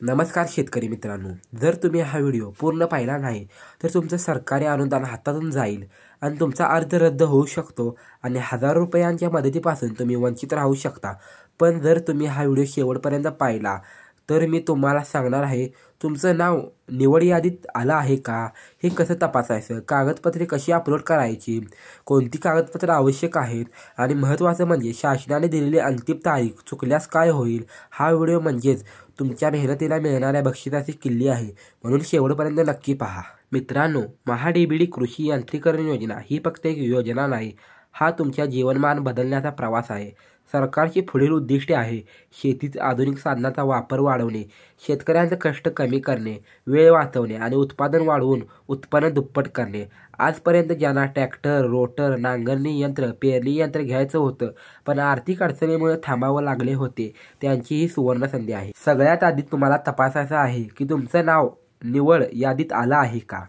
नमस्कार शेतकरी मित्रांनो, जर तुम्ही हा व्हिडिओ पूर्ण पाहिला नाही तर तुमचं सरकारी अनुदान हातातून जाईल आणि तुमचा अर्ज रद्द होऊ शकतो आणि हजारो रुपयांच्या मदतीपासून तुम्ही वंचित राहू शकता। पण जर तुम्ही हा व्हिडिओ शेवटपर्यंत पाहिला तर मी तुम्हाला सांगणार आहे तुमचं नाव निवड यादीत आलं आहे का, हे कसं तपासायचं, कागदपत्रे कशी अपलोड करायची, कोणती कागदपत्रे आवश्यक आहेत आणि महत्त्वाचं म्हणजे शासनाने दिलेली अंतिम तारीख चुकल्यास काय होईल। हा व्हिडिओ म्हणजेच तुमच्या मेहनतीला मिळणाऱ्या बक्षिसाची किल्ली आहे, म्हणून शेवटपर्यंत नक्की पहा। मित्रांनो, महाडीबीडी कृषी यांत्रिकरण योजना ही फक्त एक योजना नाही, हा तुमच्या जीवनमान बदलण्याचा प्रवास आहे। सरकारची पुढील उद्दिष्टे आहे शेतीत आधुनिक साधनांचा वापर वाढवणे, शेतकऱ्यांचे कष्ट कमी करणे, वेळ वाचवणे आणि उत्पादन वाढवून उत्पन्न दुप्पट करणे। आजपर्यंत ज्यांना ट्रॅक्टर, रोटर, नांगरणी यंत्र, पेरणी यंत्र घ्यायचं होतं पण आर्थिक अडचणीमुळे थांबावं लागले होते, त्यांची ही सुवर्ण संधी आहे। सगळ्यात आधी तुम्हाला तपासायचं आहे की तुमचं नाव निवड यादीत आलं आहे का।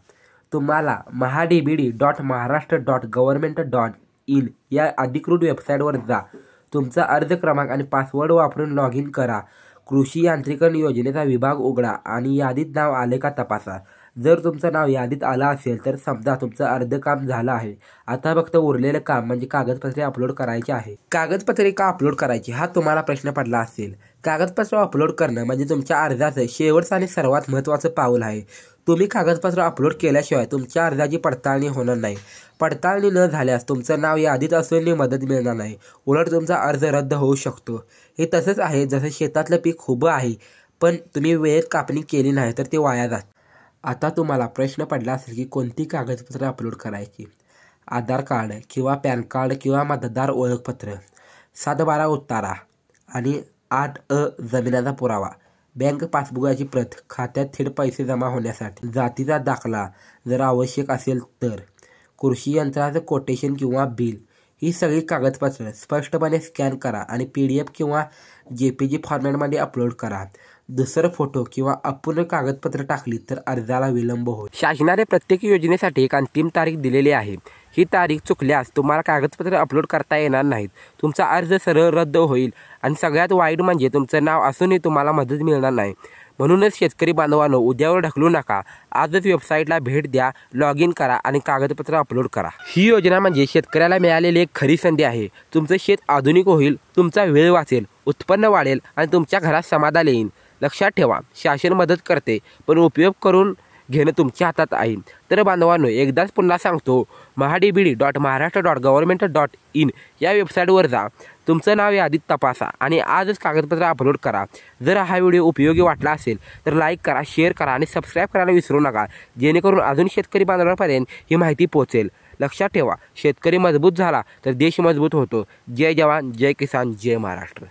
तुम्हाला mahadbd.maharashtra.government.in या अधिकृत वेबसाईटवर जा, तुमचा अर्ज क्रमांक आणि पासवर्ड वापरून लॉग इन करा, कृषी यांत्रिकरण योजनेचा विभाग उघडा आणि यादीत नाव आले का तपासा। जर तुमचं नाव यादीत आलं असेल तर समजा तुमचं अर्ध काम झालं आहे, आता फक्त उरलेलं काम म्हणजे कागदपत्रे अपलोड करायची आहे। कागदपत्रे का अपलोड करायची हा तुम्हाला प्रश्न पडला असेल। कागदपत्र अपलोड करणं म्हणजे तुमच्या अर्जाचं शेवटचं आणि सर्वात महत्त्वाचं पाऊल आहे। तुम्ही कागदपत्र अपलोड केल्याशिवाय तुमच्या अर्जाची पडताळणी होणार नाही। पडताळणी न झाल्यास तुमचं नाव यादीत असूनही मदत मिळणार नाही, उलट तुमचा अर्ज रद्द होऊ शकतो। हे तसंच आहे जसं शेतातलं पीक उभं आहे पण तुम्ही वेळेत कापणी केली नाही तर ते वाया जातं। आता तुम्हाला प्रश्न पडला असेल की कोणती कागदपत्रे अपलोड करायची। आधार कार्ड किंवा पॅन कार्ड किंवा मतदार ओळखपत्र, 7/12 उतारा आणि 8A जमिनीचा पुरावा, बँक पासबुकाची प्रत, खात्यात थेट पैसे जमा होण्यासाठी, जातीचा दाखला जर आवश्यक असेल तर, कृषी यंत्राचं कोटेशन किंवा बिल। ही सगळी कागदपत्र स्पष्टपणे स्कॅन करा आणि PDF किंवा JPG फॉर्मॅटमध्ये अपलोड करा। दुसरं फोटो किंवा अपूर्ण कागदपत्र टाकली तर अर्जाला विलंब होईल। शासनाने प्रत्येक योजनेसाठी एक अंतिम तारीख दिलेली आहे, ही तारीख चुकल्यास तुम्हाला कागदपत्र अपलोड करता येणार नाहीत, तुमचा अर्ज सरळ रद्द होईल आणि सगळ्यात वाईट म्हणजे तुमचं नाव असूनही तुम्हाला मदत मिळणार नाही। म्हणूनच शेतकरी बांधवांनो, उद्यावर ढकलू नका, आजच वेबसाईटला भेट द्या, लॉग इन करा आणि कागदपत्र अपलोड करा। ही योजना म्हणजे शेतकऱ्याला मिळालेली एक खरी संधी आहे। तुमचं शेत आधुनिक होईल, तुमचा वेळ वाचेल, उत्पन्न वाढेल आणि तुमच्या घरात समाधान येईल। लक्षात ठेवा, शासन मदत करते पण उपयोग करून घेणं तुमच्या हातात आहे। तर बांधवांनो, एकदाच पुन्हा सांगतो, mahadbd.maharashtra.government.in या वेबसाईटवर जा, तुमचं नाव यादीत तपासा आणि आजच कागदपत्र अपलोड करा। जर हा व्हिडिओ उपयोगी वाटला असेल तर लाईक करा, शेअर करा आणि सबस्क्राईब करायला विसरू नका, जेणेकरून अजून शेतकरी बांधवांपर्यंत ही माहिती पोहोचेल। लक्षात ठेवा, शेतकरी मजबूत झाला तर देश मजबूत होतो। जय जवान, जय किसान, जय महाराष्ट्र।